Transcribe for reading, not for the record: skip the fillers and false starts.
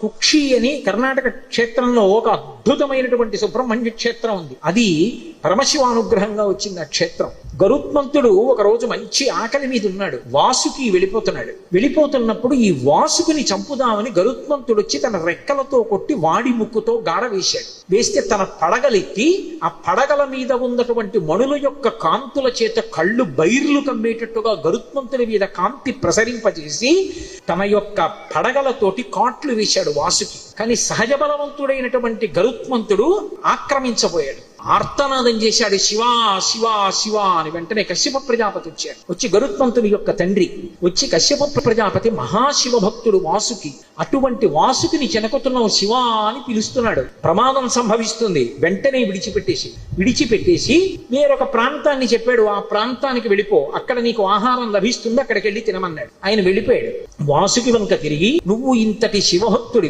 కుక్షి అని కర్ణాటక క్షేత్రంలో ఒక అద్భుతమైనటువంటి సుబ్రహ్మణ్య క్షేత్రం ఉంది. అది పరమశివానుగ్రహంగా వచ్చింది ఆ క్షేత్రం. గరుత్మంతుడు ఒక రోజు మంచి ఆకలి మీద ఉన్నాడు. వాసుకి వెళ్ళిపోతున్నప్పుడు ఈ వాసుకుని చంపుదామని గరుత్మంతుడు వచ్చి తన రెక్కలతో కొట్టి వాడి ముక్కుతో గాడ వేశాడు. వేస్తే తన పడగలెత్తి ఆ పడగల మీద ఉన్నటువంటి మణుల యొక్క కాంతుల చేత కళ్ళు బైర్లు కమ్మేటట్టుగా గరుత్మంతుడి మీద కాంతి ప్రసరింపజేసి తన యొక్క పడగలతోటి కాట్లు వేశాడు వాసుకి. కానీ సహజ బలవంతుడైనటువంటి గరుత్మంతుడు ఆక్రమించబోయాడు. ఆర్తనాదం చేశాడు, శివా శివా శివా అని. వెంటనే కశ్యప ప్రజాపతి వచ్చాడు. వచ్చి గరుత్మంతుడి యొక్క తండ్రి వచ్చి కశ్యప ప్రజాపతి మహాశివ భక్తుడు వాసుకి. అటువంటి వాసుకిని చెనకుతున్నావు శివా అని పిలుస్తున్నాడు. ప్రమాదం సంభవిస్తుంది. వెంటనే విడిచిపెట్టేసి వేరొక ప్రాంతాన్ని చెప్పాడు. ఆ ప్రాంతానికి వెళ్ళిపో, అక్కడ నీకు ఆహారం లభిస్తుంది, అక్కడికి వెళ్ళి తినమన్నాడు. ఆయన వెళ్ళిపోయాడు. వాసుకి వంక తిరిగి, నువ్వు ఇంతటి శివభక్తుడి